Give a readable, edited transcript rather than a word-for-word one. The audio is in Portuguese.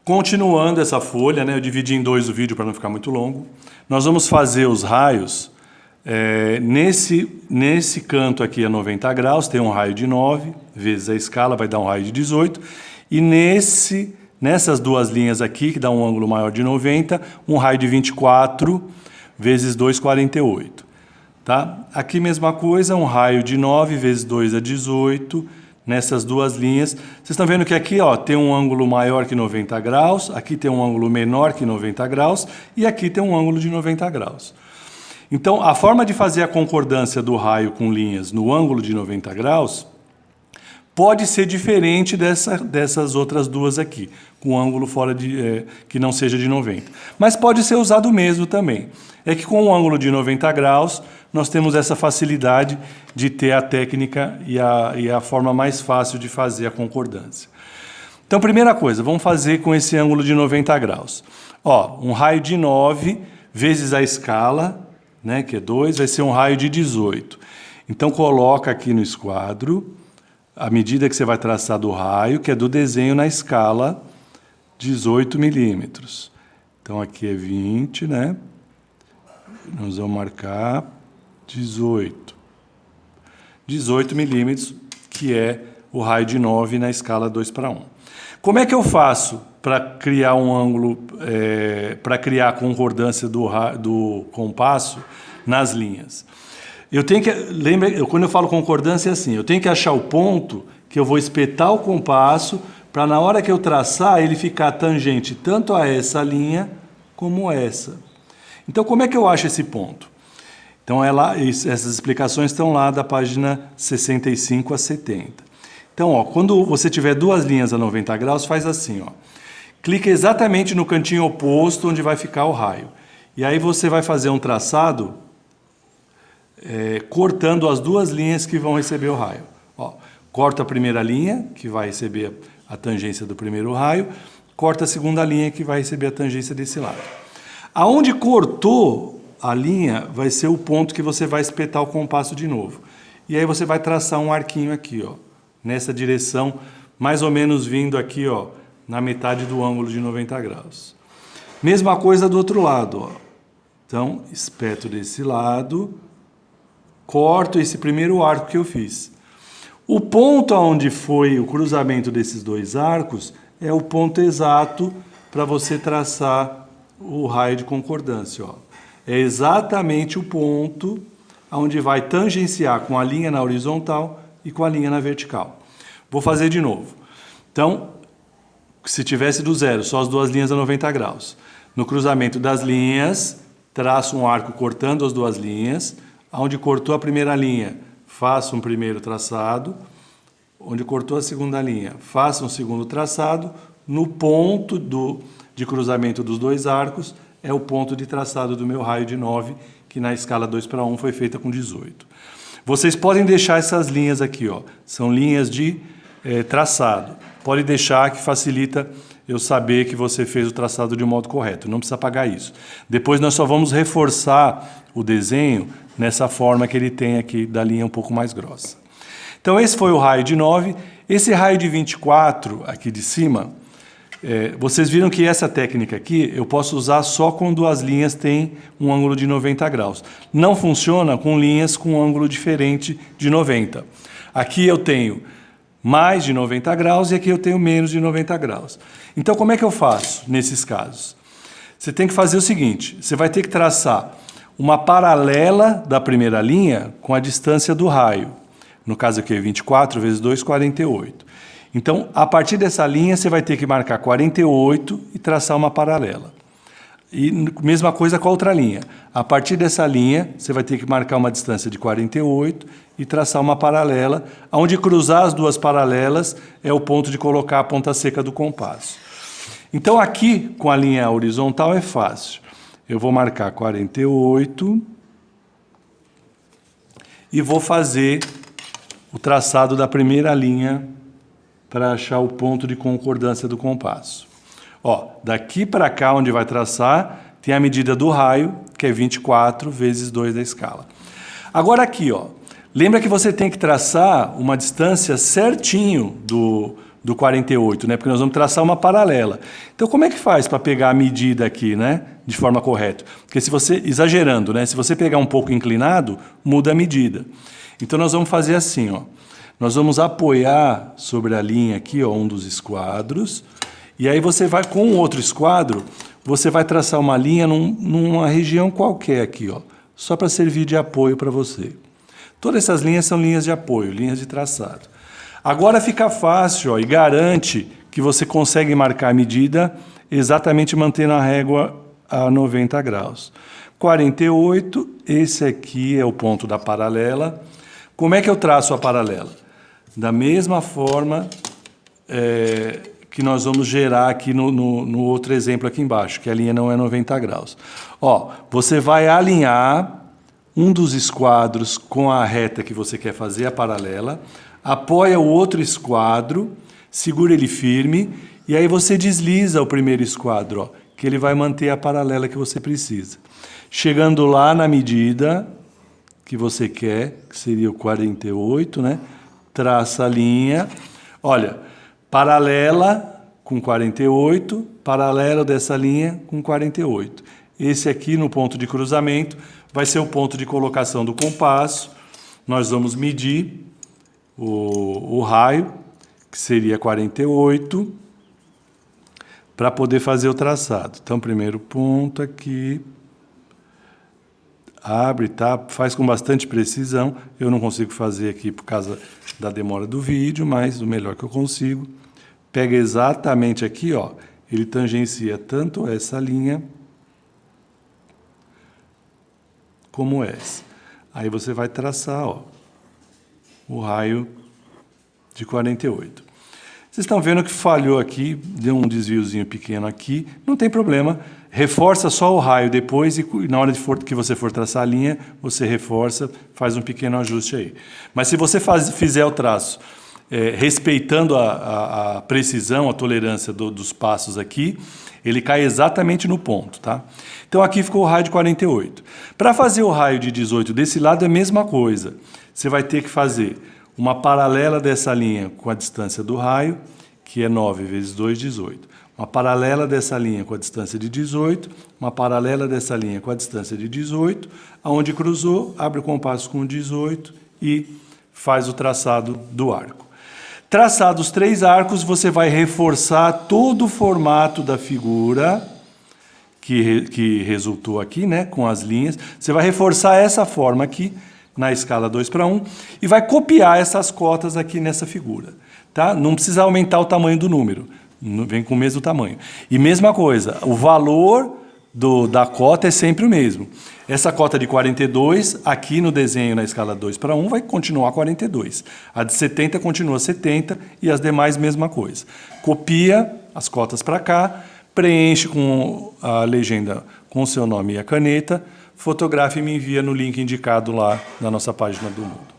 Continuando essa folha, né, eu dividi em dois o vídeo para não ficar muito longo. Nós vamos fazer os raios. Nesse canto aqui é 90 graus, tem um raio de 9, vezes a escala vai dar um raio de 18. E nessas duas linhas aqui, que dá um ângulo maior de 90, um raio de 24, vezes 2, 48. Tá? Aqui mesma coisa, um raio de 9, vezes 2 é 18, nessas duas linhas. Vocês estão vendo que aqui tem um ângulo maior que 90 graus, aqui tem um ângulo menor que 90 graus, e aqui tem um ângulo de 90 graus. Então, a forma de fazer a concordância do raio com linhas no ângulo de 90 graus pode ser diferente dessas outras duas aqui, com ângulo fora que não seja de 90. Mas pode ser usado mesmo também. É que com o ângulo de 90 graus, nós temos essa facilidade de ter a técnica e a forma mais fácil de fazer a concordância. Então, primeira coisa, vamos fazer com esse ângulo de 90 graus. Um raio de 9 vezes a escala, né, que é 2, vai ser um raio de 18. Então, coloca aqui no esquadro a medida que você vai traçar do raio, que é do desenho na escala 18 milímetros. Então, aqui é 20, né? Nós vamos marcar 18. 18 milímetros, que é o raio de 9 na escala 2:1. Como é que eu faço para criar um ângulo, para criar a concordância do compasso nas linhas? Quando eu falo concordância é assim, eu tenho que achar o ponto que eu vou espetar o compasso para na hora que eu traçar ele ficar tangente tanto a essa linha como essa. Então, como é que eu acho esse ponto? Então, essas explicações estão lá da página 65 a 70. Então, quando você tiver duas linhas a 90 graus, faz assim, clica exatamente no cantinho oposto onde vai ficar o raio. E aí você vai fazer um traçado cortando as duas linhas que vão receber o raio. Corta a primeira linha, que vai receber a tangência do primeiro raio, corta a segunda linha, que vai receber a tangência desse lado. Aonde cortou a linha, vai ser o ponto que você vai espetar o compasso de novo. E aí você vai traçar um arquinho aqui, nessa direção, mais ou menos vindo aqui, na metade do ângulo de 90 graus. Mesma coisa do outro lado, Então, espeto desse lado, corto esse primeiro arco que eu fiz. O ponto onde foi o cruzamento desses dois arcos é o ponto exato para você traçar o raio de concordância. É exatamente o ponto onde vai tangenciar com a linha na horizontal e com a linha na vertical. Vou fazer de novo. Então, se tivesse do zero, só as duas linhas a 90 graus. No cruzamento das linhas, traço um arco cortando as duas linhas. Onde cortou a primeira linha, faço um primeiro traçado. Onde cortou a segunda linha, faço um segundo traçado. No ponto de cruzamento dos dois arcos, é o ponto de traçado do meu raio de 9, que na escala 2:1 foi feita com 18. Vocês podem deixar essas linhas aqui, são linhas de traçado. Pode deixar que facilita eu saber que você fez o traçado de um modo correto, não precisa apagar isso. Depois nós só vamos reforçar o desenho nessa forma que ele tem aqui, da linha um pouco mais grossa. Então esse foi o raio de 9. Esse raio de 24 aqui de cima, vocês viram que essa técnica aqui eu posso usar só quando as linhas têm um ângulo de 90 graus. Não funciona com linhas com um ângulo diferente de 90. Aqui eu tenho mais de 90 graus e aqui eu tenho menos de 90 graus. Então, como é que eu faço nesses casos? Você tem que fazer o seguinte, você vai ter que traçar uma paralela da primeira linha com a distância do raio. No caso aqui é 24 vezes 2, 48. Então, a partir dessa linha, você vai ter que marcar 48 e traçar uma paralela. E mesma coisa com a outra linha. A partir dessa linha, você vai ter que marcar uma distância de 48 e traçar uma paralela. Onde cruzar as duas paralelas é o ponto de colocar a ponta seca do compasso. Então, aqui, com a linha horizontal, é fácil. Eu vou marcar 48 e vou fazer o traçado da primeira linha para achar o ponto de concordância do compasso. Daqui para cá, onde vai traçar, tem a medida do raio, que é 24 vezes 2 da escala. Agora aqui, lembra que você tem que traçar uma distância certinho do 48, né? Porque nós vamos traçar uma paralela. Então, como é que faz para pegar a medida aqui, né? De forma correta? Porque se você, exagerando, né? Se você pegar um pouco inclinado, muda a medida. Então, nós vamos fazer assim, ó. Nós vamos apoiar sobre a linha aqui, ó, um dos esquadros. E aí você vai, com o outro esquadro, você vai traçar uma linha numa região qualquer aqui, ó. Só para servir de apoio para você. Todas essas linhas são linhas de apoio, linhas de traçado. Agora fica fácil, ó, e garante que você consegue marcar a medida exatamente mantendo a régua a 90 graus. 48, esse aqui é o ponto da paralela. Como é que eu traço a paralela? Da mesma forma que nós vamos gerar aqui no outro exemplo aqui embaixo, que a linha não é 90 graus. Ó, você vai alinhar um dos esquadros com a reta que você quer fazer, a paralela, apoia o outro esquadro, segura ele firme, e aí você desliza o primeiro esquadro, ó, que ele vai manter a paralela que você precisa. Chegando lá na medida que você quer, que seria o 48, né? Traça a linha. Olha, paralela com 48, paralelo dessa linha com 48. Esse aqui, no ponto de cruzamento, vai ser o ponto de colocação do compasso. Nós vamos medir o raio, que seria 48, para poder fazer o traçado. Então, primeiro ponto aqui, abre, tá? Faz com bastante precisão. Eu não consigo fazer aqui por causa da demora do vídeo, mas o melhor que eu consigo. Pega exatamente aqui, ó, ele tangencia tanto essa linha como essa. Aí você vai traçar, ó, o raio de 48. Vocês estão vendo que falhou aqui, deu um desviozinho pequeno aqui, não tem problema, reforça só o raio depois e na hora que você for traçar a linha, você reforça, faz um pequeno ajuste aí. Mas se você fizer o traço respeitando a precisão, a tolerância dos passos aqui, ele cai exatamente no ponto, tá? Então aqui ficou o raio de 48. Para fazer o raio de 18 desse lado é a mesma coisa. Você vai ter que fazer uma paralela dessa linha com a distância do raio, que é 9 vezes 2, 18. Uma paralela dessa linha com a distância de 18, uma paralela dessa linha com a distância de 18, aonde cruzou, abre o compasso com 18 e faz o traçado do arco. Traçados 3 arcos, você vai reforçar todo o formato da figura que resultou aqui, né, com as linhas. Você vai reforçar essa forma aqui, na escala 2:1, e vai copiar essas cotas aqui nessa figura. Tá? Não precisa aumentar o tamanho do número, vem com o mesmo tamanho. E mesma coisa, o valor da cota é sempre o mesmo. Essa cota de 42, aqui no desenho na escala 2:1, vai continuar 42. A de 70 continua 70 e as demais mesma coisa. Copia as cotas para cá, preenche com a legenda com o seu nome e a caneta, fotografa e me envia no link indicado lá na nossa página do Moodle.